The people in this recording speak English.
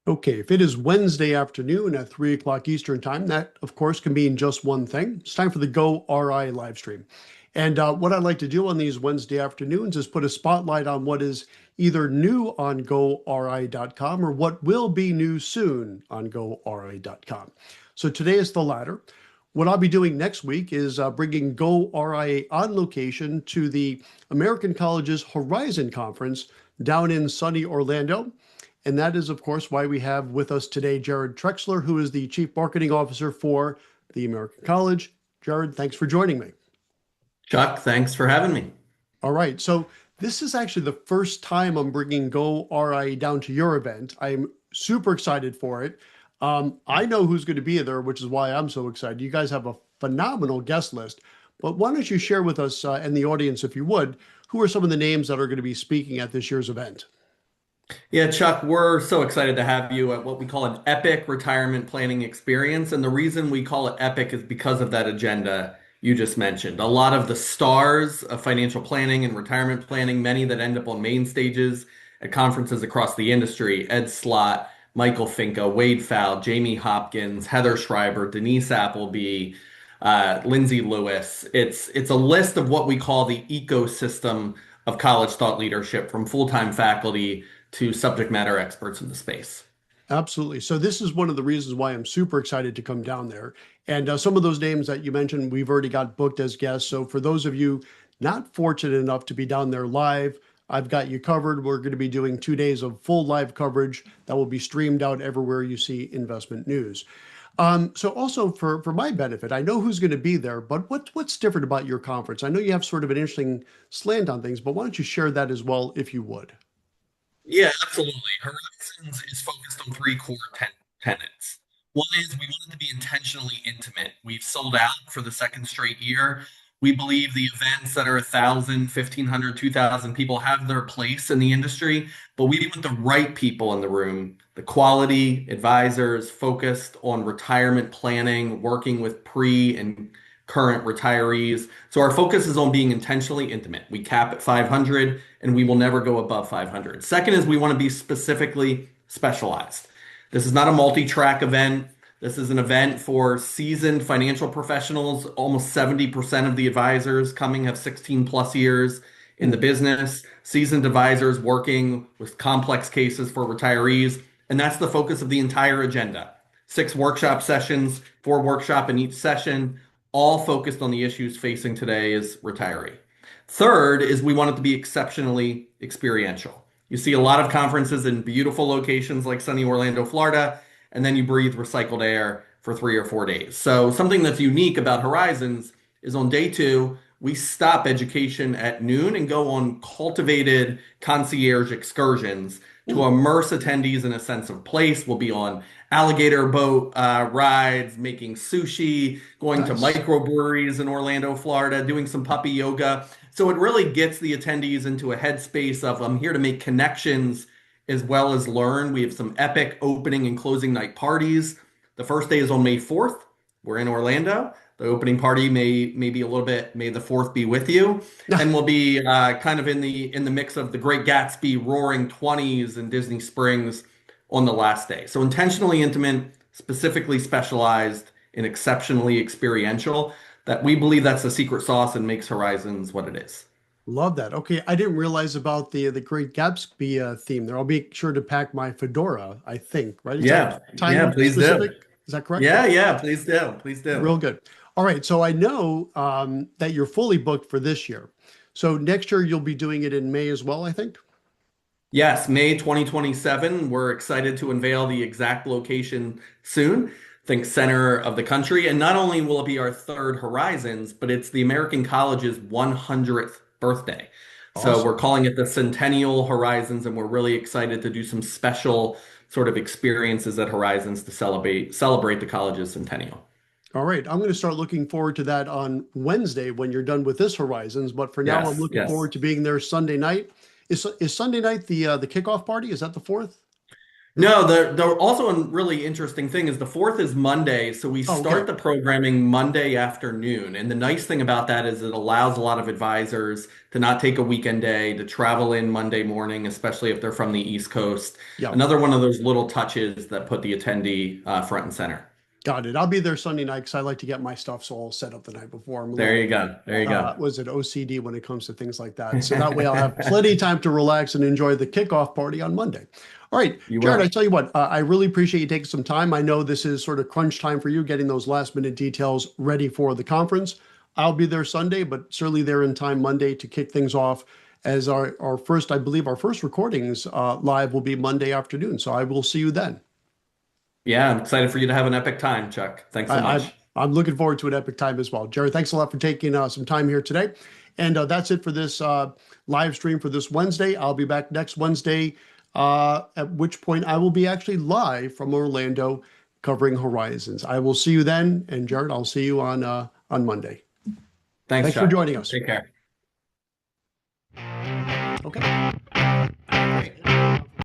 Okay, if it is Wednesday afternoon at 3 o'clock Eastern Time, that of course can mean just one thing. It's time for the goRIA live stream. And what I'd like to do on these Wednesday afternoons is put a spotlight on what is either new on goRIA.com or what will be new soon on goRIA.com. So today is the latter. What I'll be doing next week is bringing goRIA on location to the American Colleges Horizon Conference down in sunny Orlando. And that is, of course, why we have with us today Jared Trexler, who is the Chief Marketing Officer for the American College. Jared, thanks for joining me. Chuck, thanks for having me. All right. So this is actually the first time I'm bringing goRIA down to your event. I'm super excited for it. I know who's going to be there, which is why I'm so excited. You guys have a phenomenal guest list. But why don't you share with us and the audience, if you would, who are some of the names that are going to be speaking at this year's event? Yeah, Chuck, we're so excited to have you at what we call an epic retirement planning experience. And the reason we call it epic is because of that agenda you just mentioned. A lot of the stars of financial planning and retirement planning, many that end up on main stages at conferences across the industry, Ed Slott, Michael Finca, Wade Fowle, Jamie Hopkins, Heather Schreiber, Denise Appleby, Lindsay Lewis. It's a list of what we call the ecosystem of college thought leadership, from full-time faculty to subject matter experts in the space. Absolutely. So this is one of the reasons why I'm super excited to come down there. And some of those names that you mentioned, we've already got booked as guests. So for those of you not fortunate enough to be down there live, I've got you covered. We're going to be doing 2 days of full live coverage that will be streamed out everywhere you see investment news. So also for my benefit, I know who's going to be there, but what's different about your conference? I know you have sort of an interesting slant on things, but why don't you share that as well, if you would? Yeah, absolutely. Horizons is focused on three core tenets. One is we want it to be intentionally intimate. We've sold out for the second straight year. We believe the events that are 1,000, 1,500, 2,000 people have their place in the industry, but we want the right people in the room, the quality advisors focused on retirement planning, working with pre and current retirees. So our focus is on being intentionally intimate. We cap at 500 and we will never go above 500. Second is we want to be specifically specialized. This is not a multi-track event. This is an event for seasoned financial professionals. Almost 70% of the advisors coming have 16 plus years in the business, seasoned advisors working with complex cases for retirees. And that's the focus of the entire agenda. 6 workshop sessions, 4 workshops in each session, all focused on the issues facing today's retiree. Third is we want it to be exceptionally experiential. You see a lot of conferences in beautiful locations like sunny Orlando, Florida, and then you breathe recycled air for 3 or 4 days. So something that's unique about Horizons is on day 2, we stop education at noon and go on cultivated concierge excursions to immerse attendees in a sense of place. We'll be on alligator boat rides, making sushi, going to Nice. microbreweries in Orlando, Florida, doing some puppy yoga. So it really gets the attendees into a headspace of I'm here to make connections as well as learn. We have some epic opening and closing night parties. The first day is on May 4th. We're in Orlando. The opening party may be a little bit, may the fourth be with you. And we'll be kind of in the mix of the Great Gatsby, Roaring Twenties, and Disney Springs on the last day. So intentionally intimate, specifically specialized, and exceptionally experiential. That we believe that's the secret sauce and makes Horizons what it is. Love that. Okay, I didn't realize about the Great Gatsby theme there. I'll be sure to pack my fedora, I think, right? Is that Yeah, time please do. specific? Is that correct? Okay, Please do. Please do. real good. All right, so I know that you're fully booked for this year. So next year you'll be doing it in May as well, I think. Yes, May 2027. We're excited to unveil the exact location soon. Think center of the country. And not only will it be our third Horizons, but it's the American College's 100th birthday. So we're Awesome. calling it the Centennial Horizons, and we're really excited to do some special sort of experiences at Horizons to celebrate the college's centennial. All right, I'm going to start looking forward to that on Wednesday when you're done with this Horizons. But for now, I'm Yes, looking yes. forward to being there Sunday night. Is Sunday night the kickoff party? Is that the fourth? No, the also a really interesting thing is the fourth is Monday, so we Oh, okay. start the programming Monday afternoon. And the nice thing about that is it allows a lot of advisors to not take a weekend day, to travel in Monday morning, especially if they're from the East Coast. Yeah. Another one of those little touches that put the attendee front and center. Got it. I'll be there Sunday night because I like to get my stuff all set up the night before. I'm a There little, you go. There you go. was it OCD when it comes to things like that. So that way I'll have plenty of time to relax and enjoy the kickoff party on Monday. All right, You Jared, I will. tell you what, I really appreciate you taking some time. I know this is sort of crunch time for you, getting those last minute details ready for the conference. I'll be there Sunday, but certainly there in time Monday to kick things off as our first, I believe our first recordings live will be Monday afternoon. So I will see you then. Yeah, I'm excited for you to have an epic time, Chuck. Thanks so I, I much. I'm looking forward to an epic time as well. Jared, thanks a lot for taking some time here today. And that's it for this live stream for this Wednesday. I'll be back next Wednesday, at which point I will be actually live from Orlando covering Horizons. I will see you then. And Jared, I'll see you on Monday. Thanks, Thanks for Chuck. joining us. Take care. Okay.